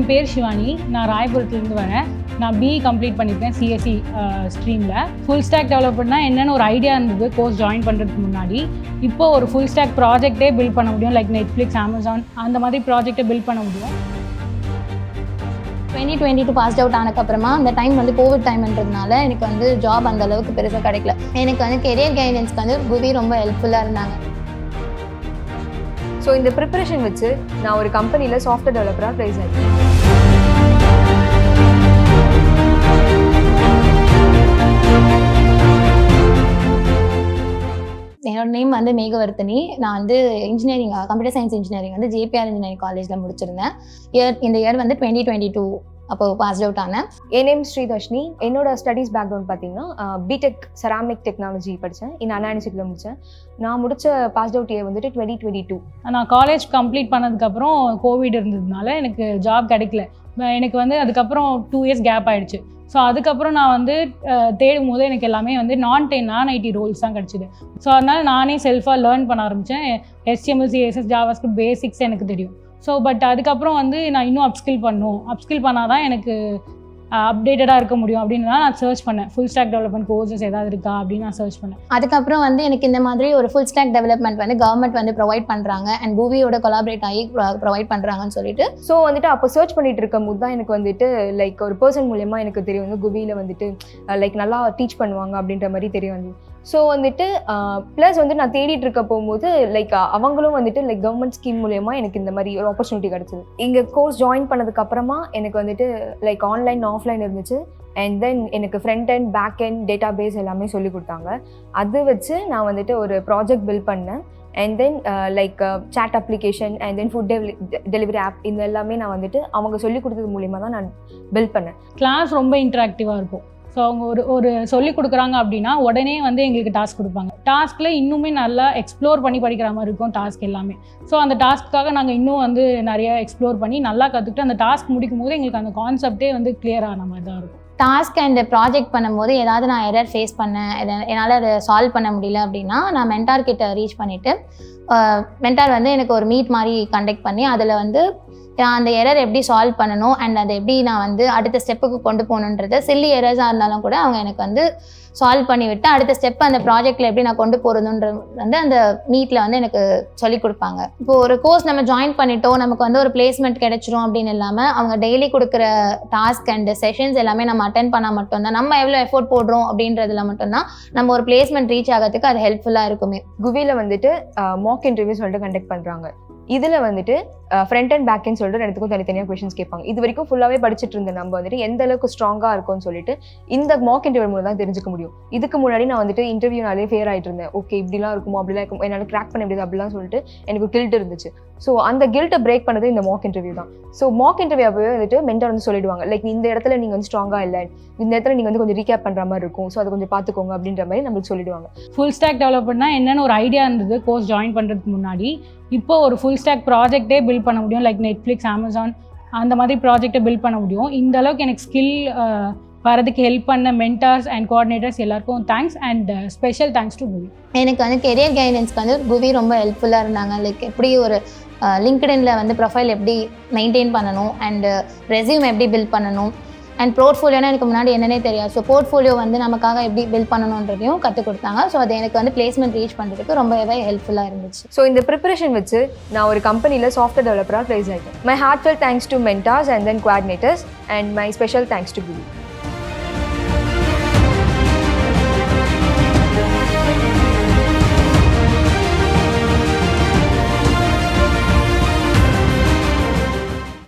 என் பேர் ஷிவானி. நான் ராயபுரத்துலேருந்து வரேன். நான் பிஇ கம்ப்ளீட் பண்ணியிருக்கேன் சிஎஸ்சி ஸ்ட்ரீமில். ஃபுல் ஸ்டாக் டெவலப்மெண்ட்னா என்னென்னு ஒரு ஐடியா இருந்தது கோர்ஸ் ஜாயின் பண்ணுறதுக்கு முன்னாடி. இப்போ ஒரு ஃபுல் ஸ்டாக் ப்ராஜெக்டே பில்ட் பண்ண முடியும். லைக் நெட்ஃப்ளிக்ஸ், அமேசான் அந்த மாதிரி ப்ராஜெக்டை பில்ட் பண்ண முடியும். 2022 பாஸ்ட் அவுட் ஆனதுக்கப்புறமா அந்த டைம் வந்து கோவிட் டைம்ன்றதுனால எனக்கு வந்து ஜாப் அந்த அளவுக்கு பெருசாக கிடைக்கல. எனக்கு வந்து கெரியர் கைடன்ஸ்க்கு வந்து குவி ரொம்ப ஹெல்ப்ஃபுல்லாக இருந்தாங்க. ஸோ இந்த ப்ரிப்பரேஷன் வச்சு நான் ஒரு கம்பெனியில் சாஃப்ட்வேர் டெவலப்பராக ப்ளேஸ் ஆகிட்டேன். என்னோட நேம் வந்து மேகவர்த்தினி. நான் வந்து இன்ஜினியரிங் கம்ப்யூட்டர் சயின்ஸ் இன்ஜினியரிங் வந்து ஜேபிஆர் இன்ஜினியரிங் காலேஜில் முடிச்சிருந்தேன். இந்த இயர் வந்து 2022 அப்போ பாஸ் அவுட் ஆனேன். என் நேம் ஸ்ரீதர்ஷினி. என்னோட ஸ்டடீஸ் பேக்ரவுண்ட் பார்த்தீங்கன்னா பிடெக் செராமிக் டெக்னாலஜி படித்தேன். அண்ணா யூனிவர்சிட்டியில் முடித்தேன். நான் முடித்த பாஸ் அவுட் இயர் வந்துட்டு 2022. நான் காலேஜ் கம்ப்ளீட் பண்ணதுக்கப்புறம் கோவிட் இருந்ததுனால எனக்கு ஜாப் கிடைக்கல. எனக்கு வந்து அதுக்கப்புறம் 2 years கேப் ஆகிடுச்சு. ஸோ அதுக்கப்புறம் நான் வந்து தேடும் போது எனக்கு எல்லாமே வந்து நான் ஐடி ரோல்ஸ் தான் கிடச்சிது. ஸோ அதனால் நானே செல்ஃபாக லேர்ன் பண்ண ஆரம்பித்தேன். HTML, CSS, ஜாவாஸ்கிரிப்ட் பேசிக்ஸ் எனக்கு தெரியும். ஸோ பட் அதுக்கப்புறம் வந்து நான் இன்னும் அப்ஸ்கில் பண்ணால் தான் எனக்கு அப்டேட்டடாக இருக்க முடியும் அப்படின்னு தான் நான் சர்ச் பண்ணேன். ஃபுல் ஸ்டாக் டெவலப்மெண்ட் கோர்சஸ் ஏதாவது இருக்கா அப்படின்னு நான் சர்ச் பண்ணேன். அதுக்கப்புறம் வந்து எனக்கு இந்த மாதிரி ஒரு ஃபுல் ஸ்டாக் டெவலப்மெண்ட் வந்து கவர்மெண்ட் வந்து ப்ரொவைட் பண்ணுறாங்க அண்ட் கூவியோட கொலாபரேட் ஆகி ப்ரொவைட் பண்ணுறாங்கன்னு சொல்லிட்டு ஸோ வந்துட்டு அப்போ சர்ச் பண்ணிட்டு இருக்கும் போது தான் எனக்கு வந்துட்டு லைக் ஒரு பர்சன் மூலயமா எனக்கு தெரியும் வந்து குவியில் வந்துட்டு லைக் நல்லா டீச் பண்ணுவாங்க அப்படின்ற மாதிரி தெரிய வந்து. ஸோ வந்துட்டு ப்ளஸ் வந்து நான் தேடிட்டு இருக்க போகும்போது லைக் அவங்களும் வந்துட்டு லைக் கவர்மெண்ட் ஸ்கீம் மூலயமா எனக்கு இந்த மாதிரி ஒரு ஆப்பர்ச்சுனிட்டி கிடச்சிது. இங்கே கோர்ஸ் ஜாயின் பண்ணதுக்கப்புறமா எனக்கு வந்துட்டு லைக் ஆன்லைன் ஆஃப்லைன் இருந்துச்சு. அண்ட் தென் எனக்கு front and back and database எல்லாமே சொல்லி கொடுத்தாங்க. அது வச்சு நான் வந்துட்டு ஒரு ப்ராஜெக்ட் பில்ட் பண்ணேன். And then like chat application and then food delivery app இந்த எல்லாமே நான் வந்துட்டு அவங்க சொல்லி கொடுத்தது மூலிமா தான் நான் பில்ட் பண்ணேன். கிளாஸ் ரொம்ப இன்ட்ராக்டிவாக இருக்கும். ஸோ அவங்க ஒரு சொல்லி கொடுக்குறாங்க அப்படின்னா உடனே வந்து எங்களுக்கு டாஸ்க் கொடுப்பாங்க. டாஸ்கில் இன்னுமே நல்லா எக்ஸ்ப்ளோர் பண்ணி படிக்கிற மாதிரி இருக்கும் டாஸ்க் எல்லாமே. ஸோ அந்த டாஸ்க்காக நாங்கள் இன்னும் வந்து நிறைய எக்ஸ்ப்ளோர் பண்ணி நல்லா கற்றுக்கிட்டு அந்த டாஸ்க் முடிக்கும் போது எங்களுக்கு அந்த கான்செப்டே வந்து கிளியர் ஆன மாதிரி தான் இருக்கும். டாஸ்க் அண்ட் ப்ராஜெக்ட் பண்ணும்போது ஏதாவது நான் எரர் ஃபேஸ் பண்ணேன், என்னால் அதை சால்வ் பண்ண முடியல அப்படின்னா நான் மென்டார் கிட்ட ரீச் பண்ணிவிட்டு மென்டார் வந்து எனக்கு ஒரு மீட் மாதிரி கண்டக்ட் பண்ணி அதில் வந்து அந்த எரர் எப்படி சால்வ் பண்ணணும் அண்ட் அதை எப்படி நான் வந்து அடுத்த ஸ்டெப்புக்கு கொண்டு போகணுன்றதை சில்லி எரர்ஸாக இருந்தாலும் கூட அவங்க எனக்கு வந்து சால்வ் பண்ணிவிட்டு அடுத்த ஸ்டெப் அந்த ப்ராஜெக்டில் எப்படி நான் கொண்டு போகிறதுன்றது வந்து அந்த மீட்டில் வந்து எனக்கு சொல்லிக் கொடுப்பாங்க. இப்போ ஒரு கோர்ஸ் நம்ம ஜாயின் பண்ணிட்டோம், நமக்கு வந்து ஒரு பிளேஸ்மெண்ட் கிடைச்சிரும் அப்படின்னு இல்லாமல் அவங்க டெய்லி கொடுக்குற டாஸ்க் அண்ட் செஷன்ஸ் எல்லாமே நம்ம அட்டென்ட் பண்ணால் மட்டும்தான் நம்ம எவ்வளோ எஃபோர்ட் போடுறோம் அப்படின்றதுல மட்டும்தான் நம்ம ஒரு பிளேஸ்மெண்ட் ரீச் ஆகிறதுக்கு அது ஹெல்ப்ஃபுல்லாக இருக்குமே. குவியில் வந்துட்டு மாக் இன்டர்வியூ சொல்லிட்டு கண்டக்ட் பண்ணுறாங்க. இதில் வந்துட்டு ஃப்ரண்ட் அண்ட் பேக் அண்ட் சொல்லிட்டு ரெண்டுத்துக்கும் தனித்தனியாக கொஷின்ஸ் கேட்பாங்க. இது வரைக்கும் ஃபுல்லாகவே படிச்சுட்டு இருந்த நம்ம வந்துட்டு எந்த அளவுக்கு ஸ்ட்ராங்காக இருக்கும்னு சொல்லிட்டு இந்த மாக் இன்டர்வியூ மூலம் தான் தெரிஞ்சுக்க முடியும். இதுக்கு முன்னாடி நான் வந்துட்டு இன்டர்வியூனாலே ஃபேர் ஆகிட்டு இருந்தேன். ஓகே இப்படிலாம் இருக்குமோ அப்படிலாம் இருக்கும், என்னால் கிராக் பண்ண முடியாது அப்படிலாம் சொல்லிட்டு எனக்கு கில்ட் இருந்துச்சு. ஸோ அந்த கில்ட்டை பிரேக் பண்ணது இந்த மாக் இன்டர்வியூ தான். ஸோ மாக் இன்டர்வியூ அப்போவே வந்துட்டு மென்டார் வந்து சொல்லிடுவாங்க லைக் இந்த இடத்துல நீங்கள் வந்து ஸ்ட்ராங்காக இல்லை, இந்த இடத்துல நீங்கள் வந்து கொஞ்சம் ரீகேப் பண்ணுற மாதிரி இருக்கும், ஸோ அதை கொஞ்சம் பார்த்துக்கோங்க அப்படின்ற மாதிரி நம்மளுக்கு சொல்லிடுவாங்க. ஃபுல் ஸ்டாக் டெவலப்மெண்ட்னா என்னென்னு ஒரு ஐடியா இருந்தது கோர்ஸ் ஜாயின் பண்ணுறதுக்கு முன்னாடி. இப்போ ஒரு ஃபுல் ஸ்டாக் ப்ராஜெக்டே பில்ட் பண்ண முடியும். லைக் நெட்ஃப்ளிக்ஸ், அமேசான் அந்த மாதிரி ப்ராஜெக்டை பில்ட் பண்ண முடியும். இந்த அளவுக்கு எனக்கு ஸ்கில் வரதுக்கு ஹெல்ப் பண்ண மென்டார்ஸ் அண்ட் கோஆர்டினேட்டர்ஸ் எல்லாருக்கும் thanks and special thanks to குவி. எனக்கு வந்து கெரியர் கைடன்ஸ்க்கு வந்து குவி ரொம்ப ஹெல்ப்ஃபுல்லாக இருந்தாங்க. லைக் எப்படி ஒரு லிங்க்டின்ல வந்து ப்ரொஃபைல் எப்படி மெயின்டைன் பண்ணணும் அண்ட் ரெஸ்யூம் எப்படி பில்ட் பண்ணணும் அண்ட் போர்ட்ஃபோலியோனா எனக்கு முன்னாடி என்னன்னே தெரியாது. ஸோ போர்ட்ஃபோலியோ வந்து நமக்காக எப்படி பில்ட் பண்ணணுன்றதையும் கற்றுக் கொடுத்தாங்க. ஸோ அது எனக்கு வந்து பிளேஸ்மெண்ட் ரீச் பண்ணுறதுக்கு ரொம்பவே ஹெல்ப்ஃபுல்லாக இருந்துச்சு. ஸோ இந்த ப்ரிப்பரேஷன் வச்சு நான் ஒரு கம்பெனியில் சாஃப்ட்வேர் டெவலப்பராக ப்ளேஸ் ஆகிட்டேன். My heartful thanks to mentors and then coordinators and my special thanks to குவி.